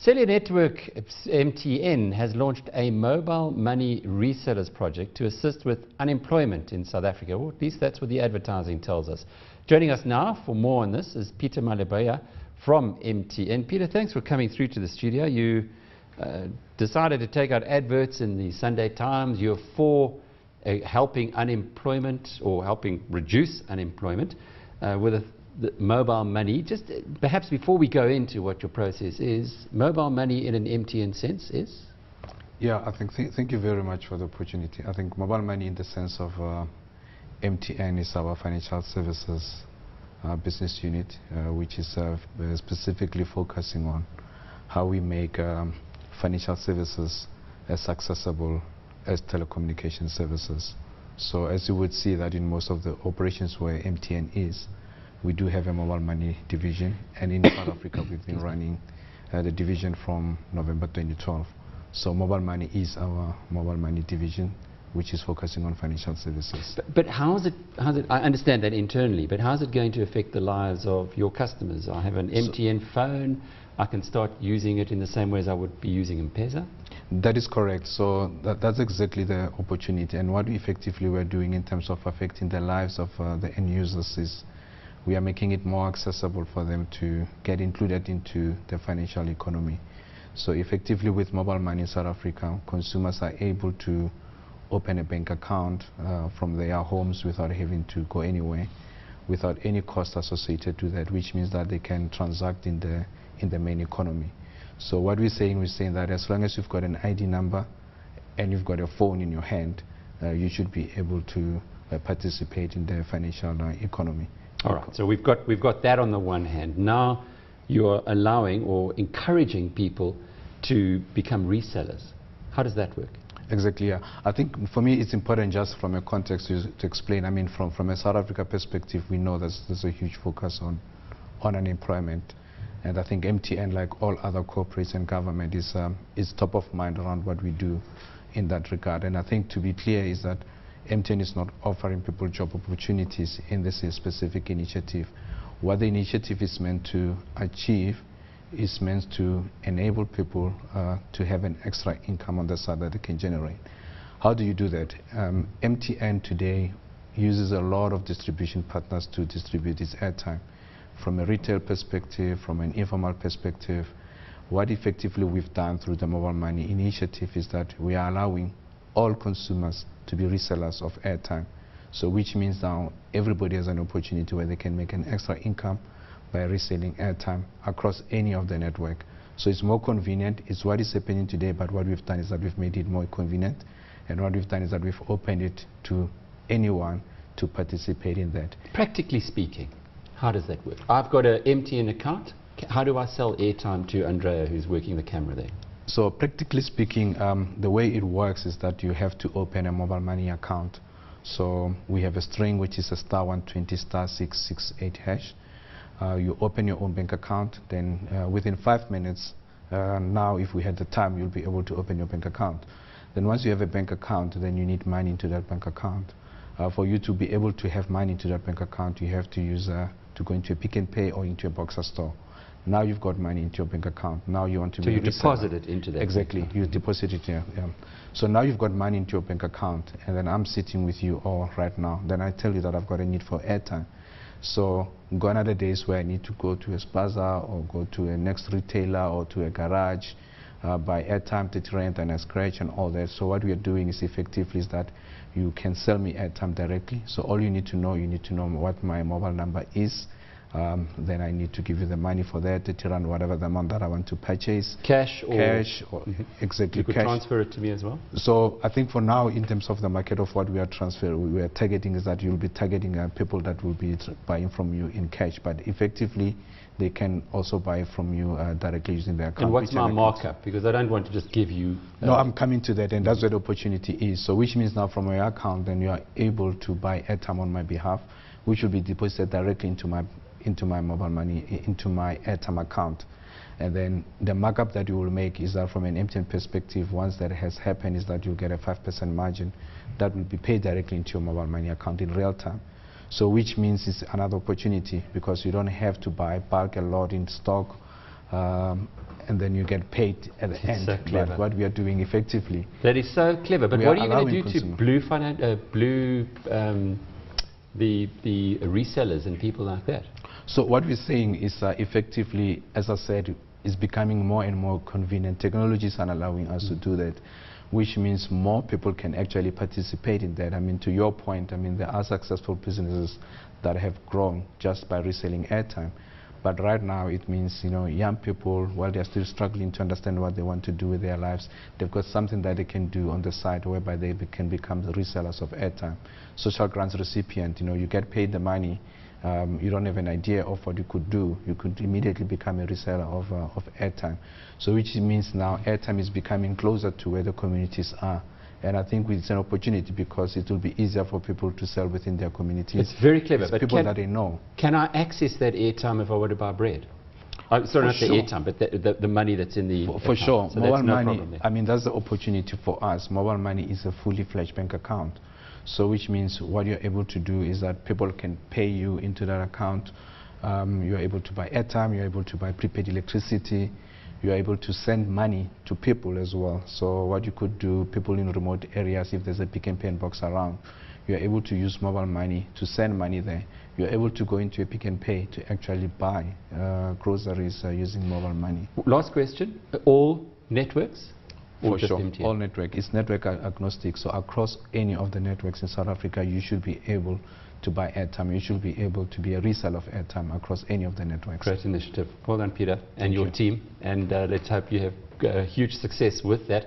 Cellular Network MTN has launched a Mobile Money Resellers project to assist with unemployment in South Africa, or at least that's what the advertising tells us. Joining us now for more on this is Peter Malebye from MTN. Peter, thanks for coming through to the studio. You decided to take out adverts in the Sunday Times. You're for helping unemployment or helping reduce unemployment with the mobile money. Just perhaps before we go into what your process is, mobile money in an MTN sense is? Yeah, I think thank you very much for the opportunity. I think mobile money in the sense of MTN is our financial services business unit, which is specifically focusing on how we make financial services as accessible as telecommunication services. So as you would see that in most of the operations where MTN is, we do have a mobile money division, and in South Africa we've been running the division from November 2012. So mobile money is our mobile money division, which is focusing on financial services. But how's it, I understand that internally, but how's it going to affect the lives of your customers? I have an MTN phone, I can start using it in the same way as I would be using M-Pesa? That is correct. So that's exactly the opportunity, and what we effectively were doing in terms of affecting the lives of the end users is we are making it more accessible for them to get included into the financial economy. So effectively with mobile money in South Africa, consumers are able to open a bank account from their homes without having to go anywhere, without any cost associated to that, which means that they can transact in the main economy. So what we're saying that as long as you've got an ID number and you've got a phone in your hand, you should be able to participate in the financial economy. All right, so we've got that on the one hand. Now you're allowing or encouraging people to become resellers. How does that work? Exactly, yeah. I think for me it's important just from a context to explain. I mean, from a South Africa perspective, we know there's a huge focus on unemployment. And I think MTN, like all other corporates and government, is top of mind around what we do in that regard. And I think to be clear is that MTN is not offering people job opportunities in this specific initiative. What the initiative is meant to achieve is meant to enable people to have an extra income on the side that they can generate. How do you do that? MTN today uses a lot of distribution partners to distribute its airtime. From a retail perspective, from an informal perspective, what effectively we've done through the mobile money initiative is that we are allowing all consumers to be resellers of airtime. So which means now everybody has an opportunity where they can make an extra income by reselling airtime across any of the network. So it's more convenient. It's what is happening today, but what we've done is that we've made it more convenient, and what we've done is that we've opened it to anyone to participate in that. Practically speaking, how does that work? I've got an MTN account. How do I sell airtime to Andrea, who's working the camera there? So practically speaking, the way it works is that you have to open a mobile money account. So we have a string which is a *120 *668 hash. You open your own bank account, then within 5 minutes, now if we had the time, you'll be able to open your bank account. Then once you have a bank account, then you need money into that bank account. For you to be able to have money into that bank account, you have to use to go into a Pick n Pay or into a Boxer store. Now you've got money into your bank account. Now you want to so you deposit it into that. Exactly, you deposit it here. Yeah. So now you've got money into your bank account, and then I'm sitting with you all right now. Then I tell you that I've got a need for airtime. So gone are the days where I need to go to a spaza or go to a next retailer or to a garage, buy airtime, to rent and a scratch and all that. So what we are doing is effectively is that you can sell me airtime directly. So all you need to know what my mobile number is. Then I need to give you the money for that, to run whatever the amount that I want to purchase. Cash or exactly. You could cash. transfer it to me as well? So I think for now, in terms of the market of what we are targeting is that you'll be targeting people that will be buying from you in cash, but effectively they can also buy from you directly using their account. And what's my markup? Because I don't want to just give you... No, I'm coming to that, and that's where the opportunity is. So which means now from your account, then you are able to buy airtime on my behalf, which will be deposited directly into my mobile money, into my airtime account. And then the markup that you will make is that from an MTN perspective, once that has happened, is that you'll get a 5% margin that will be paid directly into your mobile money account in real time. So which means it's another opportunity because you don't have to buy bulk a lot in stock and then you get paid at the end. So clever. But what we are doing effectively, that is so clever. But we what are are you going to allowing do consumer. to the resellers and people like that? So what we're saying is effectively, as I said, is becoming more and more convenient. Technologies are allowing us to do that, which means more people can actually participate in that. I mean, to your point, I mean, there are successful businesses that have grown just by reselling airtime. But right now it means, you know, young people, while they're still struggling to understand what they want to do with their lives, they've got something that they can do on the side whereby they can become the resellers of airtime. Social grants recipient, you know, you get paid the money, you don't have an idea of what you could do. You could immediately become a reseller of airtime. So which means now airtime is becoming closer to where the communities are. And I think it's an opportunity because it will be easier for people to sell within their communities. It's very clever. It's but people that they know. Can I access that airtime if I want to buy bread? Sorry, not the airtime, but the money that's in the For sure. So mobile no money, I mean, that's the opportunity for us. Mobile money is a fully fledged bank account. So which means what you're able to do is that people can pay you into that account. You're able to buy airtime, you're able to buy prepaid electricity, you're able to send money to people as well. So what you could do, people in remote areas, if there's a Pick n Pay box around, you're able to use mobile money to send money there. You're able to go into a Pick n Pay to actually buy groceries using mobile money. Last question, all networks? For sure, all network. It's network agnostic, so across any of the networks in South Africa, you should be able to buy airtime. You should be able to be a reseller of airtime across any of the networks. Great initiative. Well done, Peter, and your team. And let's hope you have huge success with that.